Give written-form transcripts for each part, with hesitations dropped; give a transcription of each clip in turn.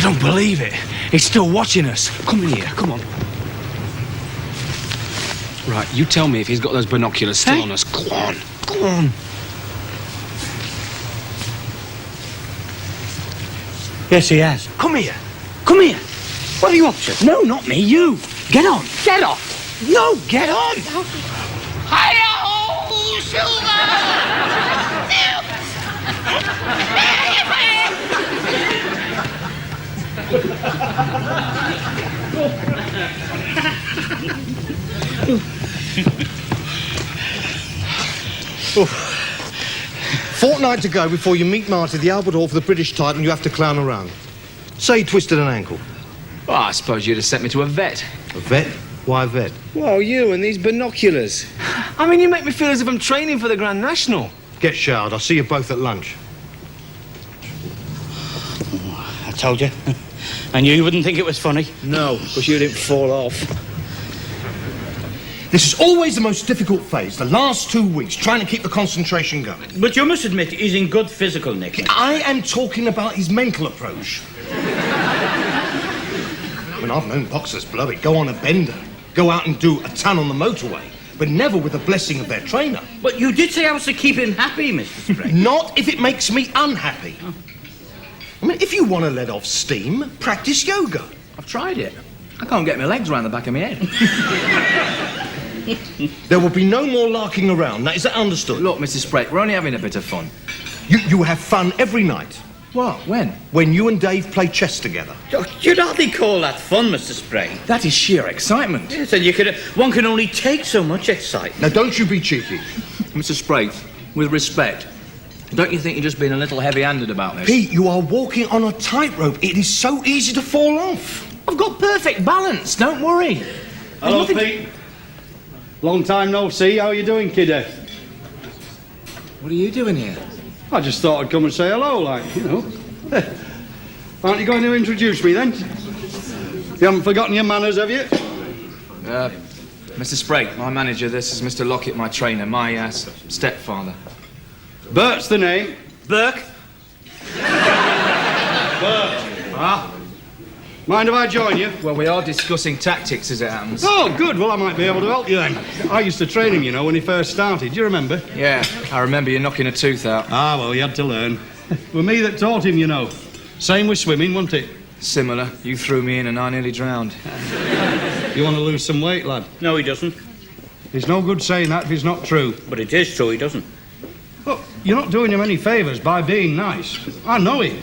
don't believe it. He's still watching us. Come in here, come on. Right, you tell me if he's got those binoculars still on us. Go on, go on. Yes, he has. Come here. Come here. What are you up to? No, not me, you. Get on. Get off. No, get on. Hi-yo, Fortnight to go before you meet Marty at the Albert Hall for the British title and you have to clown around. Say he twisted an ankle. Well, I suppose you'd have sent me to a vet. A vet? Why a vet? Well, you and these binoculars. I mean, you make me feel as if I'm training for the Grand National. Get showered. I'll see you both at lunch. I told you. I knew you wouldn't think it was funny. No, because you didn't fall off. This is always the most difficult phase, the last 2 weeks, trying to keep the concentration going. But you must admit, he's in good physical nick. I am talking about his mental approach. I mean, I've known boxers blow it, go on a bender, go out and do a ton on the motorway, but never with the blessing of their trainer. But you did say I was to keep him happy, Mr. Sprague. Not if it makes me unhappy. I mean, if you want to let off steam, practice yoga. I've tried it. I can't get my legs around the back of my head. There will be no more larking around. Now, is that understood? Look, Mrs. Sprague, we're only having a bit of fun. You have fun every night. What? When? When you and Dave play chess together. You'd hardly call that fun, Mr. Sprague. That is sheer excitement. Yes, and one can only take so much excitement. Now, don't you be cheeky. Mrs. Sprague, with respect, don't you think you're just being a little heavy-handed about this? Pete, you are walking on a tightrope. It is so easy to fall off. I've got perfect balance, don't worry. Hello, Pete. Long time no see. How are you doing, kiddo? What are you doing here? I just thought I'd come and say hello, like, you know. Aren't you going to introduce me, then? You haven't forgotten your manners, have you? Mr. Sprague, my manager. This is Mr. Lockett, my trainer, my stepfather. Bert's the name. Burke? Bert. Ah. Mind if I join you? Well, we are discussing tactics, as it happens. Oh, good. Well, I might be able to help you, then. I used to train him, you know, when he first started. Do you remember? Yeah, I remember you knocking a tooth out. Ah, well, he had to learn. It was me that taught him, you know. Same with swimming, wasn't it? Similar. You threw me in and I nearly drowned. You want to lose some weight, lad? No, he doesn't. It's no good saying that if it's not true. But it is true, he doesn't. Look, you're not doing him any favours by being nice. I know him.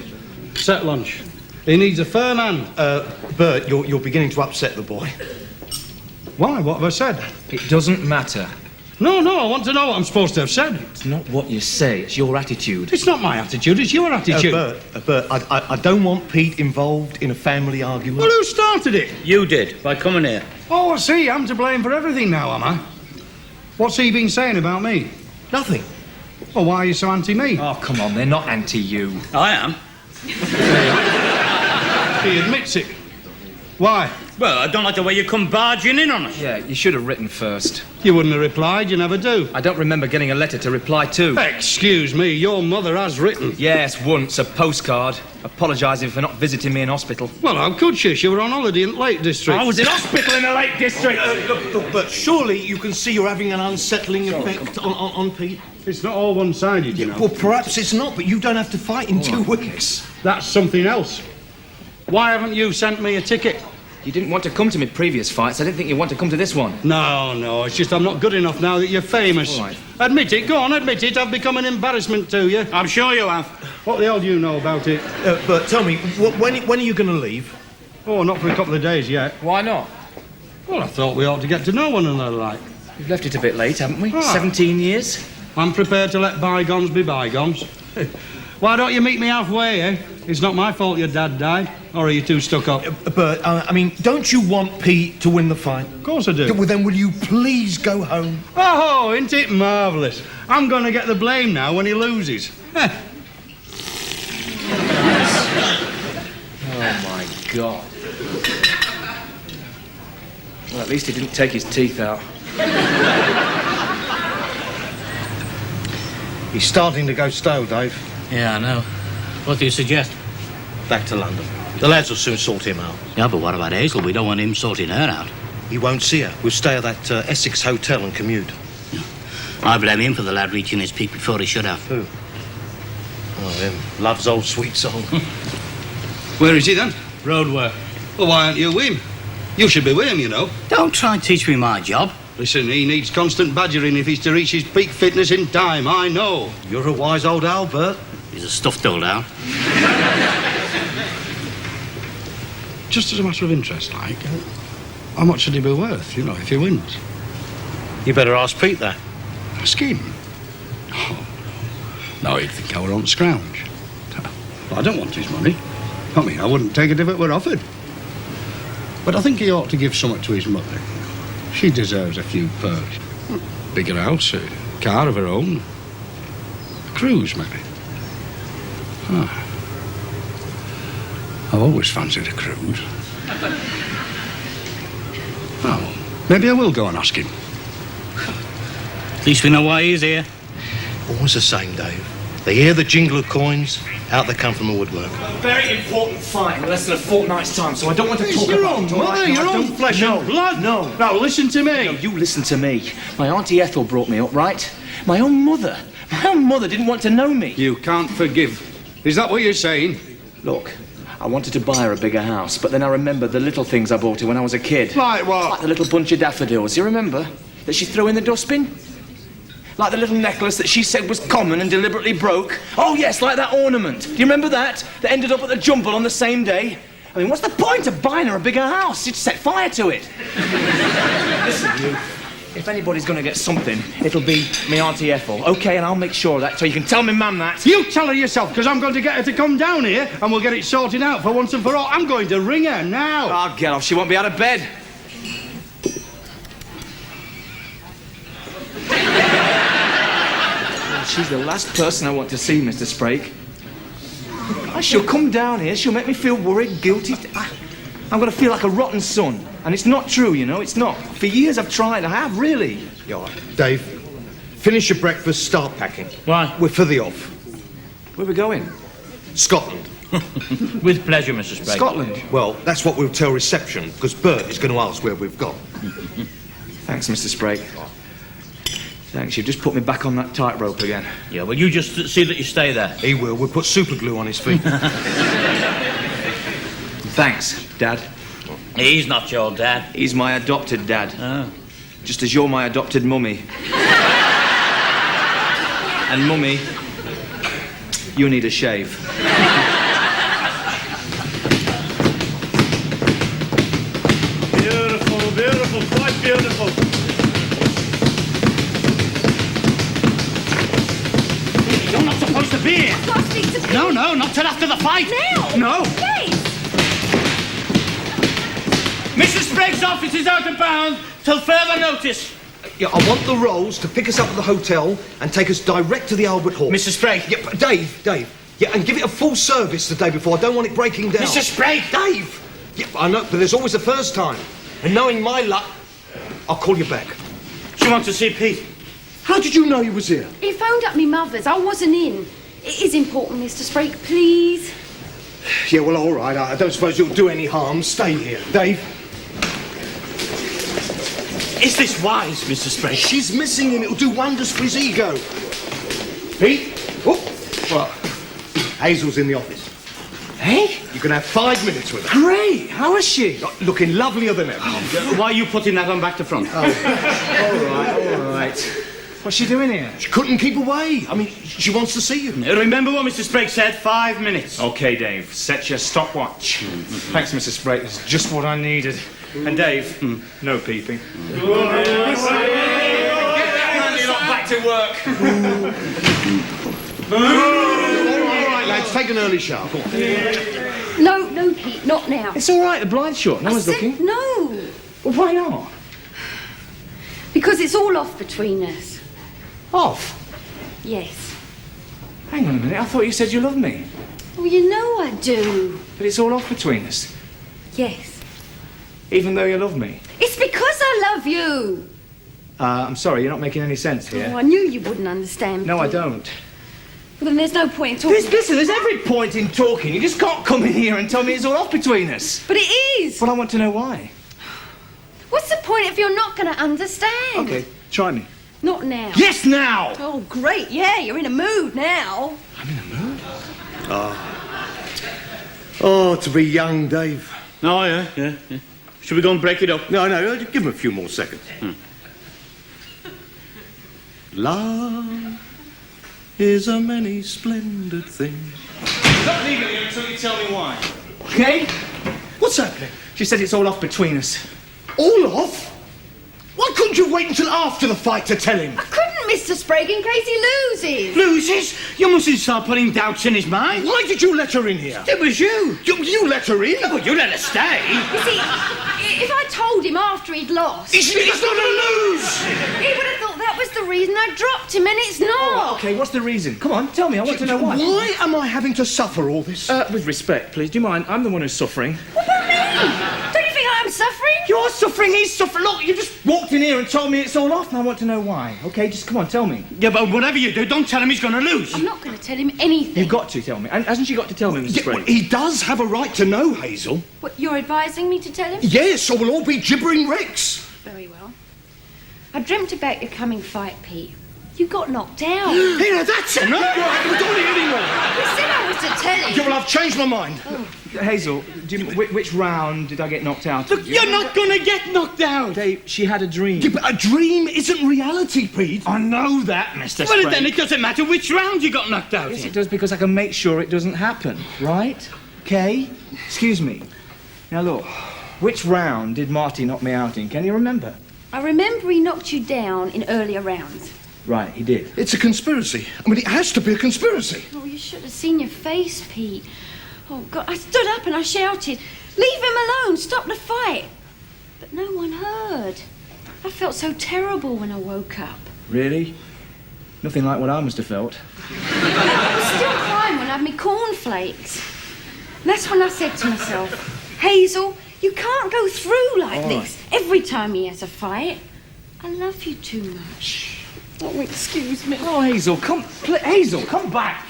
Set lunch. He needs a firm hand. Bert, you're beginning to upset the boy. Why? What have I said? It doesn't matter. No, I want to know what I'm supposed to have said. It's not what you say, it's your attitude. It's not my attitude, it's your attitude. Bert, I don't want Pete involved in a family argument. Well, who started it? You did, by coming here. Oh, I see. I'm to blame for everything now, am I? What's he been saying about me? Nothing. Well, why are you so anti-me? Oh, come on, they're not anti-you. I am. He admits it. Why? Well, I don't like the way you come barging in on us. Yeah, you should have written first. You wouldn't have replied, you never do. I don't remember getting a letter to reply to. Excuse me, your mother has written. Yes, once, a postcard, apologising for not visiting me in hospital. Well, how could she? She were on holiday in the Lake District. I was in hospital in the Lake District. Look, Bert, surely you can see you're having an unsettling effect on Pete. It's not all one-sided, you know. Well, perhaps it's not, but you don't have to fight in 2 weeks. That's something else. Why haven't you sent me a ticket? You didn't want to come to my previous fights. I didn't think you'd want to come to this one. No, it's just I'm not good enough now that you're famous. All right. Admit it, go on, admit it. I've become an embarrassment to you. I'm sure you have. What the hell do you know about it? Bert, tell me, when are you going to leave? Oh, not for a couple of days yet. Why not? Well, I thought we ought to get to know one another, like. We've left it a bit late, haven't we? Ah. 17 years. I'm prepared to let bygones be bygones. Why don't you meet me halfway, eh? It's not my fault your dad died. Or are you too stuck up? Bert, I mean, don't you want Pete to win the fight? Of course I do. Well, then will you please go home? Oh, isn't it marvellous? I'm going to get the blame now when he loses. Oh, my God. Well, at least he didn't take his teeth out. He's starting to go stale, Dave. Yeah, I know. What do you suggest? Back to London. The lads will soon sort him out. Yeah, but what about Hazel? We don't want him sorting her out. He won't see her. We'll stay at that Essex hotel and commute. I blame him for the lad reaching his peak before he should have. Who? Oh, him. Love's old sweet song. Where is he then? Road work. Well, why aren't you with him? You should be with him, you know. Don't try and teach me my job. Listen, he needs constant badgering if he's to reach his peak fitness in time, I know. You're a wise old Albert. He's a stuffed old owl. Just as a matter of interest, like, how much would he be worth, you know, if he wins? You better ask Pete that. Ask him? Oh, no, he'd think I were on scrounge. Well, I don't want his money. I mean, I wouldn't take it if it were offered. But I think he ought to give something to his mother. She deserves a few perks. Bigger house, a car of her own. A cruise, maybe. Ah. I've always fancied a cruise. Oh, maybe I will go and ask him. At least we know why he's here. Always the same, Dave. They hear the jingle of coins, out they come from the woodwork. A very important fight in less than a fortnight's time, so I don't want to talk Your about own it. all right? mother, No, your I own don't- flesh no, and blood. No. Now, listen to me. No, you listen to me. My Auntie Ethel brought me up, right? My own mother didn't want to know me. You can't forgive. Is that what you're saying? Look, I wanted to buy her a bigger house, but then I remembered the little things I bought her when I was a kid. Like what? Like the little bunch of daffodils, you remember? That she threw in the dustbin? Like the little necklace that she said was common and deliberately broke? Oh, yes, like that ornament. Do you remember that? That ended up at the jumble on the same day? I mean, what's the point of buying her a bigger house? You'd set fire to it. Listen, you. If anybody's going to get something, it'll be me Auntie Ethel, OK? And I'll make sure of that, so you can tell me mum that. You tell her yourself, because I'm going to get her to come down here and we'll get it sorted out for once and for all. I'm going to ring her now. Oh, get off. She won't be out of bed. She's the last person I want to see, Mr. Sprake. She'll come down here, she'll make me feel worried, guilty. I'm going to feel like a rotten son. And it's not true, you know, it's not. For years I've tried, I have, really. Yeah, all right. Dave, finish your breakfast, start packing. Why? We're for the off. Where are we going? Scotland. With pleasure, Mr. Sprague. Scotland. Well, that's what we'll tell reception, because Bert is going to ask where we've gone. Thanks, Mr. Sprake. Thanks, you've just put me back on that tightrope again. Yeah, well, you just see that you stay there. He will. We'll put super glue on his feet. Thanks, Dad. He's not your dad. He's my adopted dad. Oh. Just as you're my adopted mummy. And mummy, you need a shave. Beautiful, beautiful, quite beautiful. You're not supposed to be here. I've got to speak to Pete. No, not till after the fight. Now? No. Please. Mrs. Sprague's office is out of bounds till further notice. Yeah, I want the Rolls to pick us up at the hotel and take us direct to the Albert Hall. Mrs. Sprague. Yeah, but Dave. Yeah, and give it a full service the day before. I don't want it breaking down. Mrs. Sprague. Dave! Yeah, I know, but there's always a first time. And knowing my luck, I'll call you back. She wants to see Pete. How did you know he was here? He phoned up me mother's. I wasn't in. It is important, Mr. Sprague, please. Yeah, well, all right. I don't suppose you'll do any harm. Stay here. Dave? Is this wise, Mr. Sprague? She's missing him. It'll do wonders for his ego. Pete? Oh, well, Hazel's in the office. Hey? You can have 5 minutes with her. Great! How is she? Looking lovelier than ever. Why are you putting that on back to front? All right. What's she doing here? She couldn't keep away. I mean, she wants to see you. Remember what Mr. Sprague said, 5 minutes. OK, Dave, set your stopwatch. Thanks, Mr. Sprake. It's just what I needed. And Dave, no peeping. Get that handy lot back to work. All right, lads, take an early shower. Go on. No, Pete, not now. It's all right, the blind's shut. No one's I said looking. no, Well, why not? because it's all off between us. Off? Yes. Hang on a minute, I thought you said you loved me. Well, you know I do. But it's all off between us. Yes. Even though you love me. It's because I love you. I'm sorry, you're not making any sense Oh, here. I knew you wouldn't understand. No, I Pete. don't. Well, then there's no point in talking. Listen, there's every point in talking. You just can't come in here and tell me it's all off between us. But it is. Well, I want to know why. What's the point if you're not going to understand? Okay, try me. Not now. Yes, now! Oh, great. Yeah, you're in a mood now. I'm in a mood. Oh, to be young, Dave. Oh, yeah. Should we go and break it up? No, give him a few more seconds. Love is a many splendid thing. Not leaving here until you tell me why. Okay? What's happening? She said it's all off between us. All off? Why couldn't you wait until after the fight to tell him? I couldn't, Mr. Sprague, in case he loses. Loses? You mustn't start putting doubts in his mind. Why did you let her in here? It was you. You let her in? Well, you let her stay. You see, if I told him after he'd lost, He's not gonna lose! he would have thought that was the reason I dropped him, and it's not. Okay, what's the reason? Come on, tell me. I want to know why. Why am I having to suffer all this? With respect, please. Do you mind? I'm the one who's suffering. What about me? Don't you think I'm suffering? You're suffering, he's suffering. Look, you just walked in here and told me it's all off, and I want to know why. Okay, just come on, tell me. Yeah, but whatever you do, don't tell him he's going to lose. I'm not going to tell him anything. You've got to tell me. And hasn't she got to tell me, Mr. Yeah, Sprague? well, he does have a right to know, Hazel. What, you're advising me to tell him? Yes, or we'll all be gibbering wrecks. Very well. I dreamt about your coming fight, Pete. You got knocked down. Here, that's enough. I haven't done it anymore. You said I was to tell him. Yeah, well, I've changed my mind. Hazel, which round did I get knocked out? Look, you're not going to get knocked out. Dave, she had a dream. Yeah, but a dream isn't reality, Pete. I know that, Mr. Well, Sprague. then it doesn't matter which round you got knocked out Yes, in. it does, because I can make sure it doesn't happen, right? Okay? Excuse me. Now, look, which round did Marty knock me out in? Can you remember? I remember he knocked you down in earlier rounds. Right, he did. It's a conspiracy. I mean, it has to be a conspiracy. Oh, you should have seen your face, Pete. Oh, God, I stood up and I shouted, "Leave him alone, stop the fight." But no one heard. I felt so terrible when I woke up. Really? Nothing like what I must have felt. I was still crying when I had my cornflakes. And that's when I said to myself, Hazel, you can't go through like this every time he has a fight. I love you too much. Oh, excuse me. Oh, Hazel, Hazel, come back.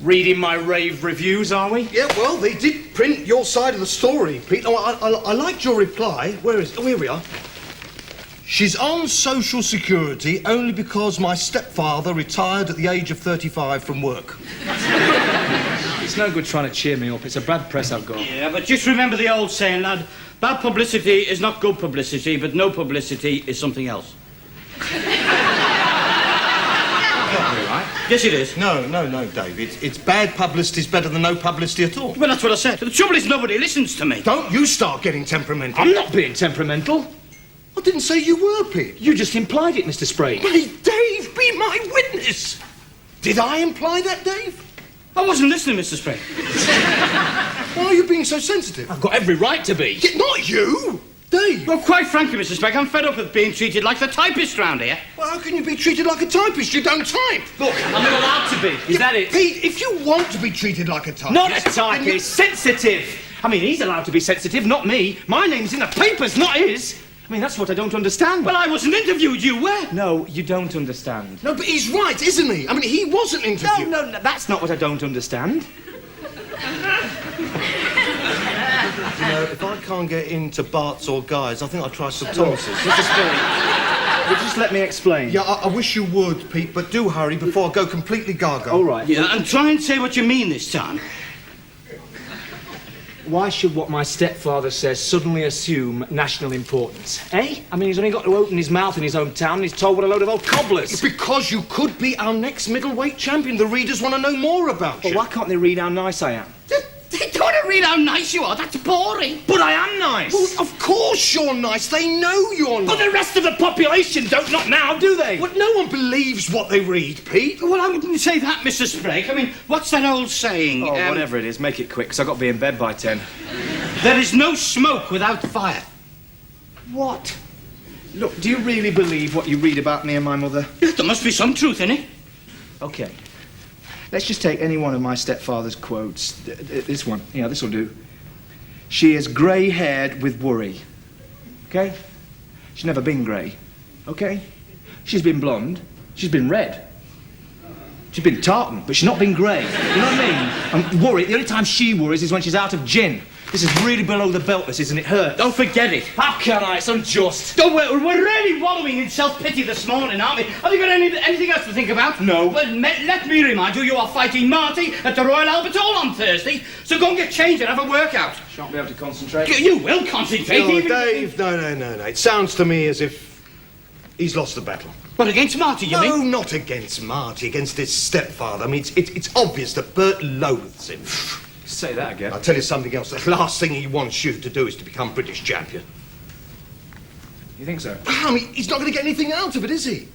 Reading my rave reviews, are we? Yeah, well, they did print your side of the story, Pete. Oh, I liked your reply. Where is it? Oh, here we are. She's on social security only because my stepfather retired at the age of 35 from work. It's no good trying to cheer me up. It's a bad press I've got. Yeah, but just remember the old saying, lad. Bad publicity is not good publicity, but no publicity is something else. Right? Yes, it is. No, Dave. It's bad publicity's better than no publicity at all. Well, that's what I said. The trouble is nobody listens to me. Don't you start getting temperamental. I'm not being temperamental. I didn't say you were, Pete. You just implied it, Mr. Sprague. Hey, Dave, be my witness. Did I imply that, Dave? I wasn't listening, Mr. Sprague. Why are you being so sensitive? I've got every right to be. Yeah, not you, Dave. Well, quite frankly, Mr. Sprague, I'm fed up with being treated like the typist round here. Well, how can you be treated like a typist? You don't type. Look, I'm not allowed to be. Is that it? Pete, if you want to be treated like a typist... Not a typist, sensitive. I mean, he's allowed to be sensitive, not me. My name's in the papers, not his. I mean, that's what I don't understand. Well, I wasn't interviewed, you were. No, you don't understand. No, but he's right, isn't he? I mean, he wasn't interviewed. No, that's not what I don't understand. You know, if I can't get into Bart's or Guy's, I think I'll try St Thomas's. Mr. Sprague, would you just let me explain? Yeah, I wish you would, Pete, but do hurry before I go completely gaga. All right. Yeah, and try and say what you mean this time. Why should what my stepfather says suddenly assume national importance? Eh? I mean, he's only got to open his mouth in his own town and he's told what a load of old cobblers. Because you could be our next middleweight champion. The readers want to know more about Well, you. why can't they read how nice I am? They don't want to read how nice you are. That's boring. But I am nice! Well, of course you're nice. They know you're nice. But the rest of the population don't, not now, do they? Well, no one believes what they read, Pete. Well, I wouldn't say that, Mr. Sprague. I mean, what's that old saying? Oh, whatever it is, make it quick, because I've got to be in bed by 10. There is no smoke without fire. What? Look, do you really believe what you read about me and my mother? There must be some truth in it. Okay. Let's just take any one of my stepfather's quotes. This one. Yeah, this will do. She is grey-haired with worry. Okay? She's never been grey. Okay? She's been blonde. She's been red. She's been tartan, but she's not been grey. You know what I mean? I'm worried. The only time she worries is when she's out of gin. This is really below the belt, this, isn't it? Hurt. Don't forget it. How can I? It's unjust. Oh, we're really wallowing in self-pity this morning, aren't we? Have you got anything else to think about? No. Well, let me remind you, you are fighting Marty at the Royal Albert Hall on Thursday, so go and get changed and have a workout. Shan't be able to concentrate. You will concentrate. Oh, Dave, no. It sounds to me as if he's lost the battle. But against Marty, you mean? No, not against Marty, against his stepfather. I mean, it's obvious that Bert loathes him. Say that again. I'll tell you something else. The last thing he wants you to do is to become British champion. You think so? I mean, he's not going to get anything out of it, is he?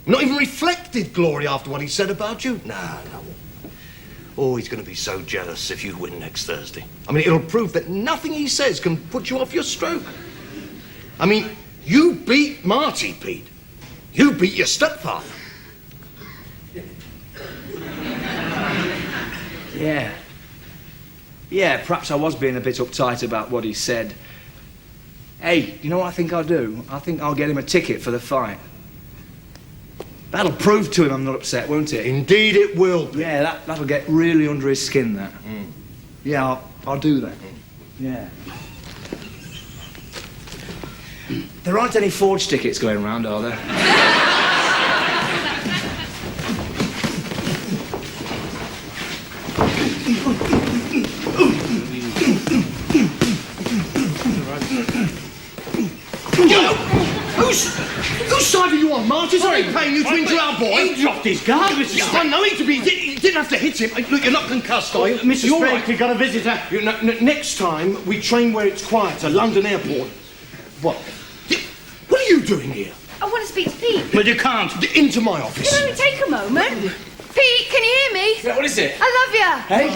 Not even reflected glory after what he said about you? No. Oh, he's going to be so jealous if you win next Thursday. I mean, it'll prove that nothing he says can put you off your stroke. I mean, you beat Marty, Pete. You beat your stepfather. Yeah, perhaps I was being a bit uptight about what he said. Hey, you know what I think I'll do? I think I'll get him a ticket for the fight. That'll prove to him I'm not upset, won't it? Indeed it will be. Yeah, that'll get really under his skin, that. Yeah, I'll do that. Yeah. There aren't any forged tickets going around, are there? Whose side are you on, Marty? Is he paying you to injure our boy? He dropped his guard, Mr. Yeah, Sprake. I know he didn't have to hit him. Look, you're not concussed, are you? Mr. You're Sprake, right. we've got a visitor. Next time, we train where it's quieter, London Airport. What? What are you doing here? I want to speak to Pete. But you can't. Into my office. Can only take a moment. Pete, can you hear me? Yeah, what is it? I love you. Hey?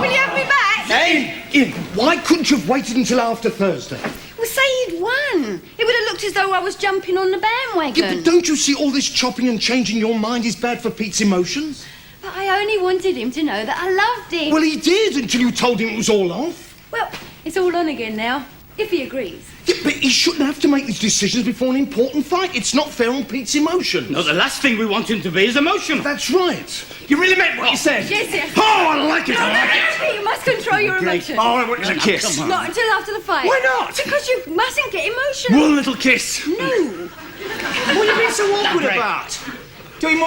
Will you have me back? Hey! Ian, why couldn't you have waited until after Thursday? Well, say you'd won. It would have looked as though I was jumping on the bandwagon. Yeah, but don't you see all this chopping and changing your mind is bad for Pete's emotions? But I only wanted him to know that I loved him. Well, he did until you told him it was all off. Well, it's all on again now, if he agrees. Yeah, but he shouldn't have to make these decisions before an important fight. It's not fair on Pete's emotions. No, the last thing we want him to be is emotional. That's right. You really meant what you said? Yes. Oh, I like it. No, I like it. Pete, you must control your emotions. Oh, I want a kiss. Come on. Not until after the fight. Why not? Because you mustn't get emotional. One little kiss. No. What are you being so awkward Break. about? Don't you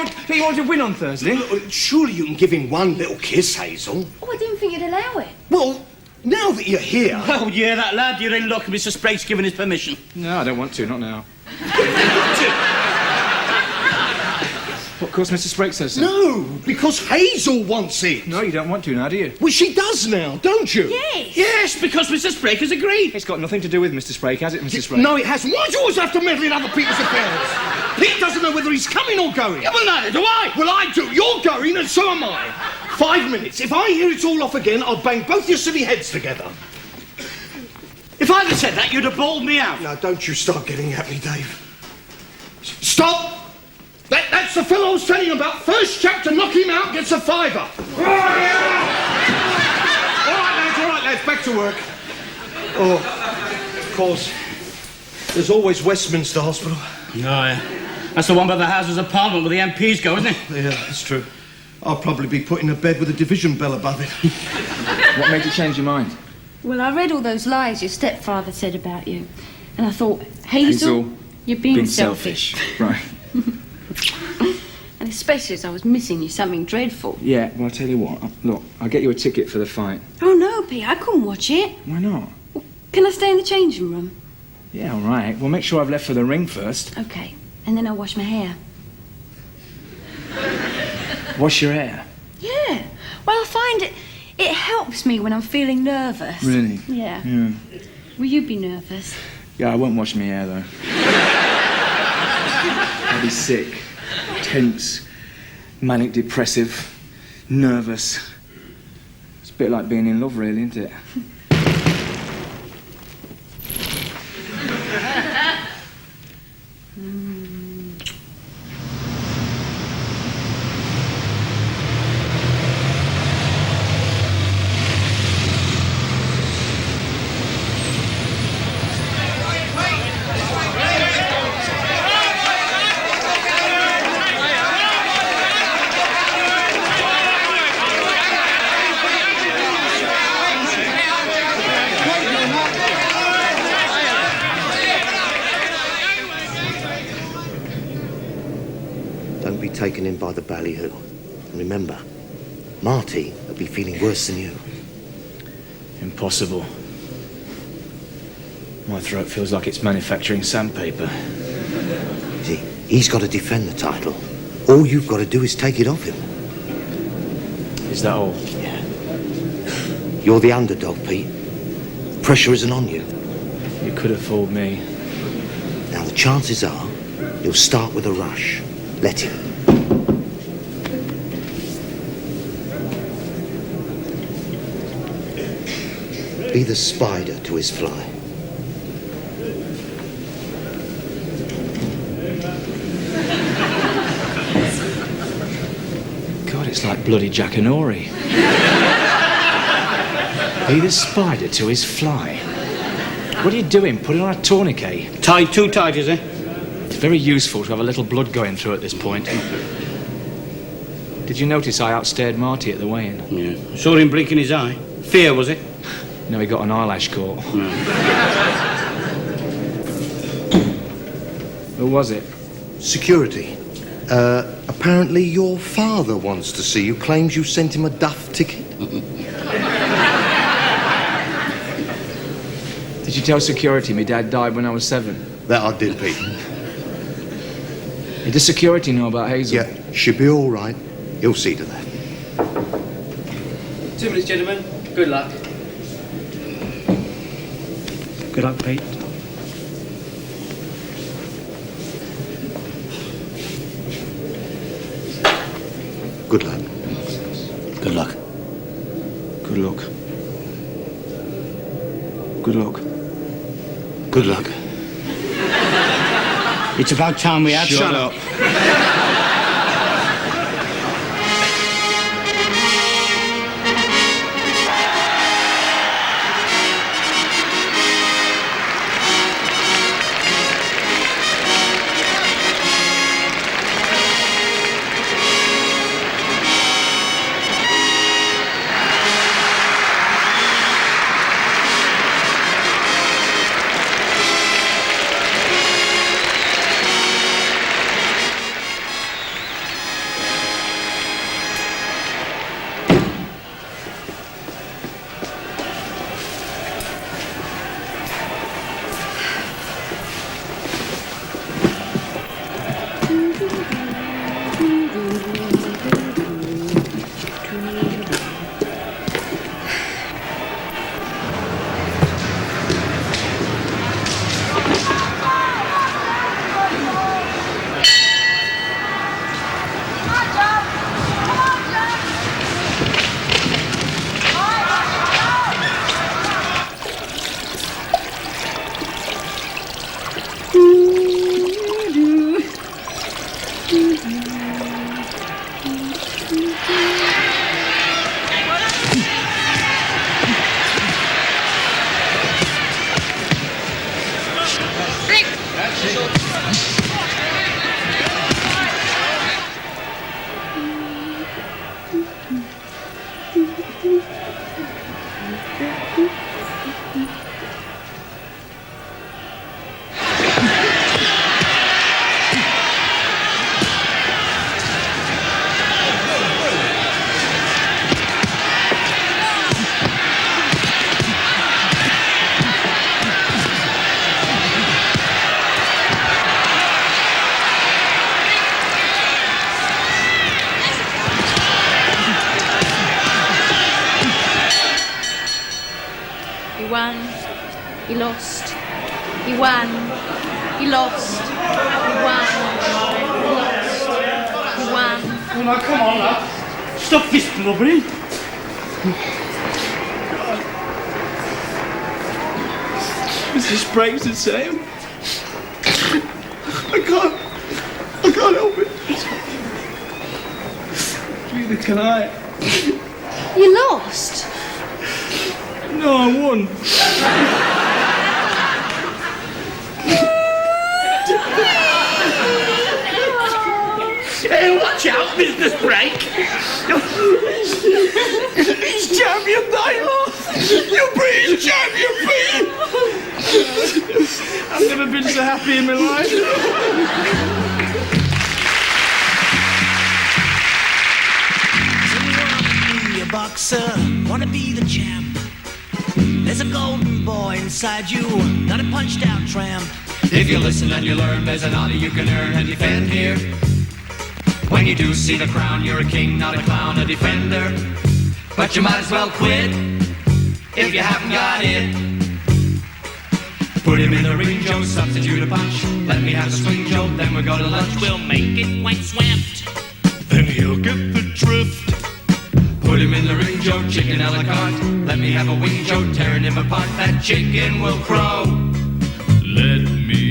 want to win on Thursday? Surely you can give him one little kiss, Hazel. Oh, I didn't think you'd allow it. Well, now that you're here... Oh, yeah, that lad, you're in luck. Mr. Sprake's given his permission. No, I don't want to, not now. What, of course Mr. Sprake says so? No, because Hazel wants it. No, you don't want to now, do you? Well, she does now, don't you? Yes. Yes, because Mr. Sprake has agreed. It's got nothing to do with Mr. Sprake, has it, Mr. Sprake? No, it hasn't. Why do you always have to meddle in other people's affairs? Pete doesn't know whether he's coming or going. Yeah, well, neither do I. Well, I do. You're going, and so am I. 5 minutes. If I hear it's all off again, I'll bang both your silly heads together. If I'd have said that, you'd have bawled me out. Now, don't you start getting at me, Dave. Stop! That's the fellow I was telling you about. First chap to knock him out gets a fiver. All right, lads, back to work. Oh, of course. There's always Westminster Hospital. No, that's the one by the Houses of Parliament where the MPs go, isn't it? Yeah, that's true. I'll probably be put in a bed with a division bell above it. What made you change your mind? Well, I read all those lies your stepfather said about you. And I thought, Hazel, you're being selfish. Right. And especially as I was missing you something dreadful. Yeah, well, I'll tell you what. Look, I'll get you a ticket for the fight. Oh, no, Pete, I couldn't watch it. Why not? Can I stay in the changing room? Yeah, all right. Well, make sure I've left for the ring first. OK. And then I'll wash my hair. Wash your hair. Yeah. Well, I find it helps me when I'm feeling nervous. Really? Yeah. Yeah. Will you be nervous? Yeah, I won't wash my hair, though. I'll be sick, tense, manic depressive, nervous. It's a bit like being in love, really, isn't it? taken in by the ballyhoo. And remember, Marty will be feeling worse than you. Impossible. My throat feels like it's manufacturing sandpaper. You see, he's got to defend the title. All you've got to do is take it off him. Is that all? Yeah. You're the underdog, Pete. Pressure isn't on you. You could have fooled me. Now, the chances are he'll start with a rush. Let him. Be the spider to his fly. God, it's like bloody Jackanory. Be the spider to his fly. What are you doing? Putting on a tourniquet? Tied too tight, is it? It's very useful to have a little blood going through at this point. Did you notice I outstared Marty at the weigh-in? Yeah. Saw him blinking his eye. Fear, was it? No, he got an eyelash caught. Who was it? Security. Apparently your father wants to see you. Claims you sent him a duff ticket. Did you tell security my dad died when I was 7? That I did, Pete. Does security know about Hazel? Yeah, she'll be all right. He'll see to that. 2 minutes, gentlemen. Good luck. Good luck, Pete. Good luck. Good luck. Good luck. Good luck. Good luck. It's about time we had Shut up. He won. He lost. He won. He lost. He won. He lost. He won. Oh, now, come on, now. Stop this blubbering. Mrs. Sprague's the same. I can't help it. Neither can I. You lost. No, I won. Hey, watch out, Mr. Sprague. He's champion, Dale. You're British champion, Pete. I've never been so happy in my life. wanna be the champ. There's a golden boy inside you, not a punched out tramp. If you listen and you learn, there's an honor you can earn and defend here. When you do see the crown, you're a king, not a clown, a defender. But you might as well quit if you haven't got it. Put him in the ring, Joe, substitute a punch. Let me have a swing, Joe, then we'll go to lunch. We'll make it quite swift. Then he'll get the drift. Put him in the ring, Joe, chicken a la carte. Let me have a wing, Joe, tearing him apart. That chicken will crow. Let me